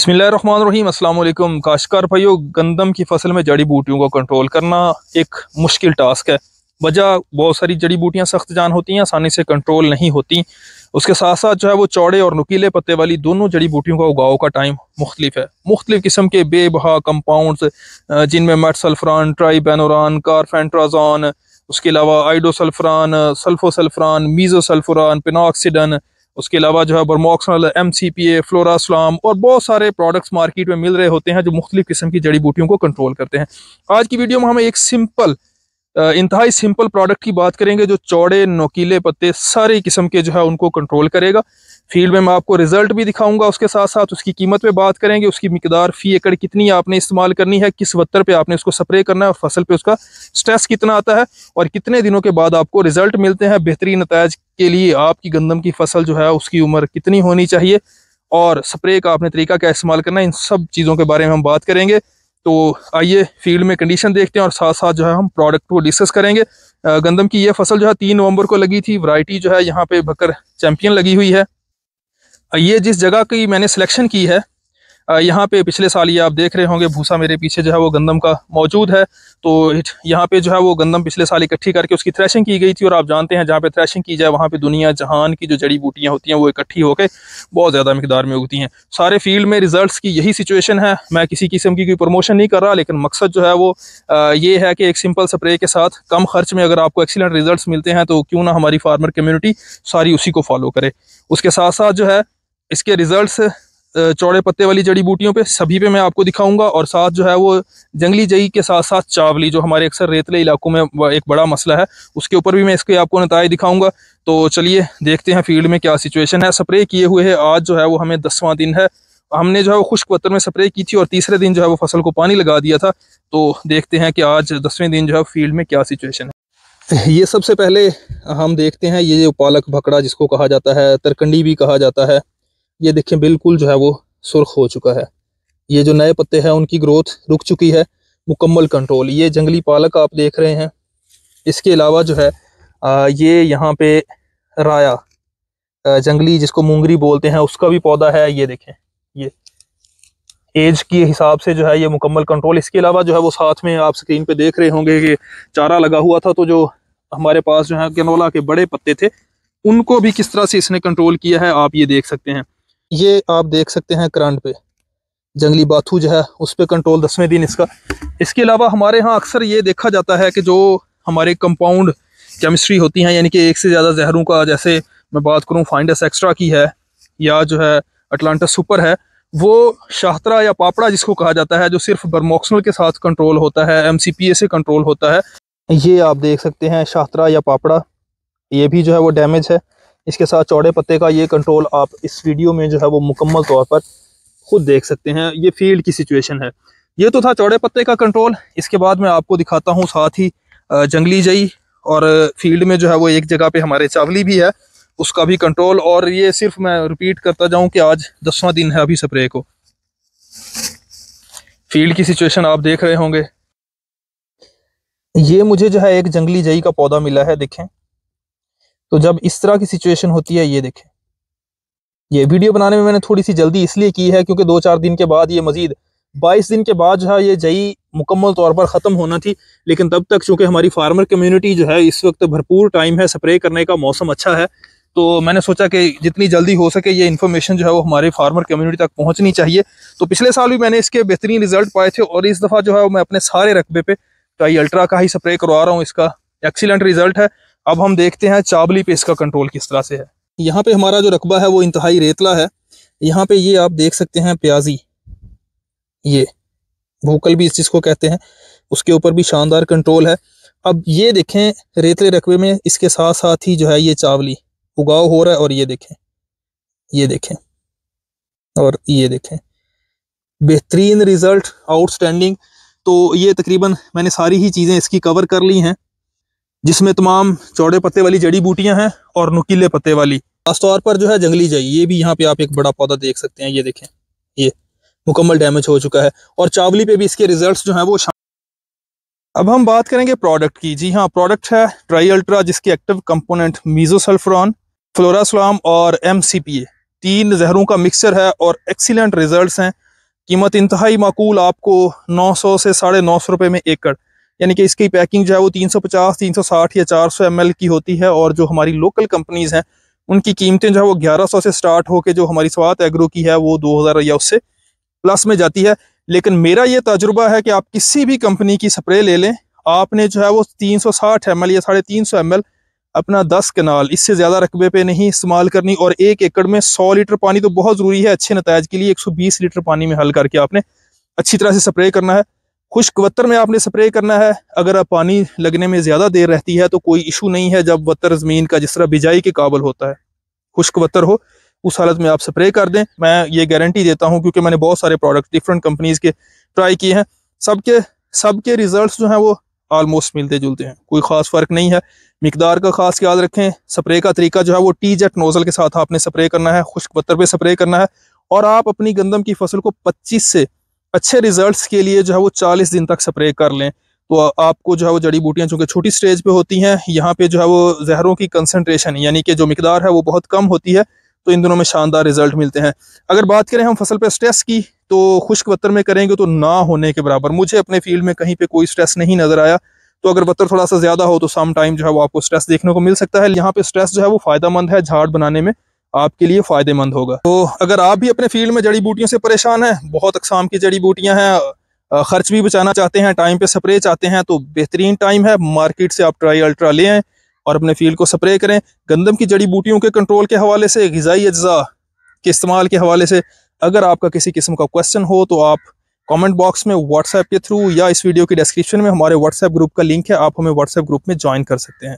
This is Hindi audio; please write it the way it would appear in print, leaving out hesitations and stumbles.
बिस्मिल्लाहिर्रहमानिर्रहीम। अस्सलाम वालेकुम। काश्तकार भाइयों, गंदम की फसल में जड़ी बूटियों को कंट्रोल करना एक मुश्किल टास्क है। वजह बहुत सारी जड़ी बूटियां सख्त जान होती हैं, आसानी से कंट्रोल नहीं होती। उसके साथ साथ जो है वो चौड़े और नुकीले पत्ते वाली दोनों जड़ी बूटियों का उगाव का टाइम मुख्तलिफ है। मुख्तलिफ किस्म के बेबहा कंपाउंड्स जिनमें मेटसल्फरान, ट्राइबेनोरान, कारफेंट्राजोन, उसके अलावा आइडोसल्फरान, सल्फोसल्फरान, मीजोसल्फुरान, पिनॉक्सिडन, उसके अलावा जो है बरमोक्सनल, MCPA, फ्लोरास्लाम और बहुत सारे प्रोडक्ट्स मार्केट में मिल रहे होते हैं जो मुख्तलिफ किस्म की जड़ी बूटियों को कंट्रोल करते हैं। आज की वीडियो में हम एक इंतहाई सिंपल प्रोडक्ट की बात करेंगे जो चौड़े नोकीले पत्ते सारे किस्म के जो है उनको कंट्रोल करेगा। फील्ड में मैं आपको रिजल्ट भी दिखाऊंगा, उसके साथ साथ उसकी कीमत पे बात करेंगे, उसकी मिकदार फी एकड़ कितनी आपने इस्तेमाल करनी है, किस वत्तर पे आपने उसको स्प्रे करना है और फसल पे उसका स्ट्रेस कितना आता है और कितने दिनों के बाद आपको रिजल्ट मिलते हैं। बेहतरीन नताज के लिए आपकी गंदम की फसल जो है उसकी उम्र कितनी होनी चाहिए और स्प्रे का आपने तरीका क्या इस्तेमाल करना है, इन सब चीज़ों के बारे में हम बात करेंगे। तो आइए फील्ड में कंडीशन देखते हैं और साथ साथ जो है हम प्रोडक्ट को डिस्कस करेंगे। गंदम की ये फसल जो है 3 नवंबर को लगी थी। वैरायटी जो है यहाँ पे बकर चैंपियन लगी हुई है। ये जिस जगह की मैंने सिलेक्शन की है, यहाँ पे पिछले साल ये आप देख रहे होंगे भूसा मेरे पीछे जो है वो गंदम का मौजूद है। तो यहाँ पे जो है वो गंदम पिछले साल इकट्ठी करके उसकी थ्रेशिंग की गई थी और आप जानते हैं जहाँ पे थ्रेशिंग की जाए वहाँ पे दुनिया जहान की जो जड़ी बूटियाँ होती हैं वो इकट्ठी होकर बहुत ज़्यादा मिकदार में उगती हैं। सारे फील्ड में रिजल्ट्स की यही सिचुएशन है। मैं किसी किस्म की कोई प्रमोशन नहीं कर रहा, लेकिन मकसद जो है वो ये है कि एक सिंपल स्प्रे के साथ कम खर्च में अगर आपको एक्सीलेंट रिजल्ट मिलते हैं तो क्यों ना हमारी फार्मर कम्यूनिटी सारी उसी को फॉलो करे। उसके साथ साथ जो है इसके रिजल्ट्स चौड़े पत्ते वाली जड़ी बूटियों पे सभी पे मैं आपको दिखाऊंगा और साथ जो है वो जंगली जई के साथ साथ चावली जो हमारे अक्सर रेतले इलाकों में एक बड़ा मसला है, उसके ऊपर भी मैं इसके आपको नताए दिखाऊंगा। तो चलिए देखते हैं फील्ड में क्या सिचुएशन है। स्प्रे किए हुए है, आज जो है वो हमें 10वां दिन है। हमने जो है वो खुश्क पत्तर में स्प्रे की थी और तीसरे दिन जो है वो फसल को पानी लगा दिया था। तो देखते हैं कि आज 10वें दिन जो है फील्ड में क्या सिचुएशन है। ये सबसे पहले हम देखते हैं ये जो पालक भकड़ा जिसको कहा जाता है, तरकंडी भी कहा जाता है, ये देखें बिल्कुल जो है वो सुर्ख हो चुका है। ये जो नए पत्ते हैं उनकी ग्रोथ रुक चुकी है, मुकम्मल कंट्रोल। ये जंगली पालक आप देख रहे हैं। इसके अलावा जो है ये यहाँ पे राया जंगली जिसको मूंगरी बोलते हैं उसका भी पौधा है। ये देखें, ये एज के हिसाब से जो है ये मुकम्मल कंट्रोल। इसके अलावा जो है वो साथ में आप स्क्रीन पे देख रहे होंगे कि चारा लगा हुआ था, तो जो हमारे पास जो है कैनोला के बड़े पत्ते थे उनको भी किस तरह से इसने कंट्रोल किया है आप ये देख सकते हैं। ये आप देख सकते हैं करंट पे जंगली बाथू जो है उस पे कंट्रोल 10वें दिन इसका। इसके अलावा हमारे यहाँ अक्सर ये देखा जाता है कि जो हमारे कंपाउंड केमिस्ट्री होती हैं, यानी कि एक से ज़्यादा जहरों का, जैसे मैं बात करूँ फाइंडस एक्स्ट्रा की है या जो है अटलांटस सुपर है, वो शाहतरा या पापड़ा जिसको कहा जाता है जो सिर्फ बरमोक्सनल के साथ कंट्रोल होता है, MCPA से कंट्रोल होता है। ये आप देख सकते हैं शाहतरा या पापड़ा, ये भी जो है वो डैमेज है। इसके साथ चौड़े पत्ते का ये कंट्रोल आप इस वीडियो में जो है वो मुकम्मल तौर पर खुद देख सकते हैं। ये फील्ड की सिचुएशन है। ये तो था चौड़े पत्ते का कंट्रोल। इसके बाद मैं आपको दिखाता हूँ साथ ही जंगली जई और फील्ड में जो है वो एक जगह पे हमारे चावली भी है, उसका भी कंट्रोल। और ये सिर्फ मैं रिपीट करता जाऊँ कि आज 10वां दिन है अभी स्प्रे को। फील्ड की सिचुएशन आप देख रहे होंगे। ये मुझे जो है एक जंगली जई का पौधा मिला है, देखें। तो जब इस तरह की सिचुएशन होती है, ये देखें, ये वीडियो बनाने में मैंने थोड़ी सी जल्दी इसलिए की है क्योंकि 2-4 दिन के बाद, ये मजीद 22 दिन के बाद जो है ये जई मुकम्मल तौर पर ख़त्म होना थी। लेकिन तब तक चूँकि हमारी फार्मर कम्युनिटी जो है इस वक्त भरपूर टाइम है, स्प्रे करने का मौसम अच्छा है, तो मैंने सोचा कि जितनी जल्दी हो सके ये इन्फॉर्मेशन जो है वो हमारे फार्मर कम्युनिटी तक पहुँचनी चाहिए। तो पिछले साल भी मैंने इसके बेहतरीन रिजल्ट पाए थे और इस दफ़ा जो है मैं अपने सारे रकबे पे ट्राई अल्ट्रा का ही स्प्रे करवा रहा हूँ। इसका एक्सीलेंट रिजल्ट है। अब हम देखते हैं चावली पे इसका कंट्रोल किस तरह से है। यहाँ पे हमारा जो रकबा है वो इंतहाई रेतला है। यहाँ पे ये आप देख सकते हैं प्याजी, ये भूकल भी इस चीज़ को कहते हैं, उसके ऊपर भी शानदार कंट्रोल है। अब ये देखें रेतले रकबे में इसके साथ साथ ही जो है ये चावली उगाव हो रहा है और ये देखें, ये देखें और ये देखें, बेहतरीन रिजल्ट, आउटस्टैंडिंग। तो ये तकरीबन मैंने सारी ही चीज़ें इसकी कवर कर ली हैं, जिसमें तमाम चौड़े पत्ते वाली जड़ी बूटियां हैं और नुकीले पत्ते वाली। खासतौर पर जो है जंगली जई, ये भी यहाँ पे आप एक बड़ा पौधा देख सकते हैं, ये देखें, ये मुकम्मल डैमेज हो चुका है। और चावली पे भी इसके रिजल्ट्स जो हैं वो अब हम बात करेंगे प्रोडक्ट की। जी हाँ, प्रोडक्ट है ट्राई अल्ट्रा जिसके एक्टिव कंपोनेंट मीजोसल्फरान, फ्लोरास्लाम और MCPA, 3 जहरों का मिक्सचर है और एक्सीलेंट रिजल्ट्स हैं। कीमत इंतहाई माकूल, आपको 900 से 950 रुपये में एकड़, यानी कि इसकी पैकिंग जो है वो 350, 360 या 400 ml की होती है। और जो हमारी लोकल कंपनीज़ हैं उनकी कीमतें जो है वो 1100 से स्टार्ट होकर जो हमारी स्वात एग्रो की है वो 2000 या उससे प्लस में जाती है। लेकिन मेरा ये तजुर्बा है कि आप किसी भी कंपनी की स्प्रे ले लें, आपने जो है वो 360 ml या 350 ml अपना 10 कनाल, इससे ज़्यादा रकबे पे नहीं इस्तेमाल करनी। और 1 एकड़ में 100 लीटर पानी तो बहुत ज़रूरी है अच्छे नताज के लिए। 120 लीटर पानी में हल करके आपने अच्छी तरह से स्प्रे करना है। खुश्क वत्तर में आपने स्प्रे करना है। अगर आप पानी लगने में ज़्यादा देर रहती है तो कोई इशू नहीं है, जब वत्तर ज़मीन का जिस तरह बिजाई के काबिल होता है, खुश्क वत्तर हो, उस हालत में आप स्प्रे कर दें। मैं ये गारंटी देता हूँ क्योंकि मैंने बहुत सारे प्रोडक्ट डिफरेंट कंपनीज़ के ट्राई किए हैं, सबके रिजल्ट्स जो हैं वो ऑलमोस्ट मिलते जुलते हैं, कोई ख़ास फ़र्क नहीं है। मिकदार का खास ख्याल रखें। स्प्रे का तरीका जो है वो टी जेट नोजल के साथ आपने स्प्रे करना है, खुश्क वत्तर पे स्प्रे करना है। और आप अपनी गंदम की फसल को 25 से अच्छे रिजल्ट्स के लिए जो है वो 40 दिन तक स्प्रे कर लें। तो आपको जो है वो जड़ी बूटियाँ चूँकि छोटी स्टेज पे होती हैं, यहाँ पे जो है वो जहरों की कंसनट्रेशन यानी कि जो मिकदार है वो बहुत कम होती है, तो इन दोनों में शानदार रिजल्ट मिलते हैं। अगर बात करें हम फसल पे स्ट्रेस की, तो खुश्क वत्तर में करेंगे तो ना होने के बराबर। मुझे अपने फील्ड में कहीं पे कोई स्ट्रेस नहीं नजर आया। तो अगर वत्तर थोड़ा सा ज्यादा हो तो सम टाइम जो है वो आपको स्ट्रेस देखने को मिल सकता है। यहाँ पे स्ट्रेस जो है वो फायदेमंद है, झाड़ बनाने में आपके लिए फायदेमंद होगा। तो अगर आप भी अपने फील्ड में जड़ी बूटियों से परेशान हैं, बहुत अकसाम की जड़ी बूटियां हैं, खर्च भी बचाना चाहते हैं, टाइम पे स्प्रे चाहते हैं, तो बेहतरीन टाइम है, मार्केट से आप ट्राई अल्ट्रा ले आएँ और अपने फील्ड को स्प्रे करें। गंदम की जड़ी बूटियों के कंट्रोल के हवाले से, ग़िज़ाई अज्जा के इस्तेमाल के हवाले से अगर आपका किसी किस्म का क्वेश्चन हो तो आप कमेंट बॉक्स में व्हाट्सएप के थ्रू या इस वीडियो की डिस्क्रिप्शन में हमारे व्हाट्सएप ग्रुप का लिंक है, आप हमें व्हाट्सएप ग्रुप में ज्वाइन कर सकते हैं।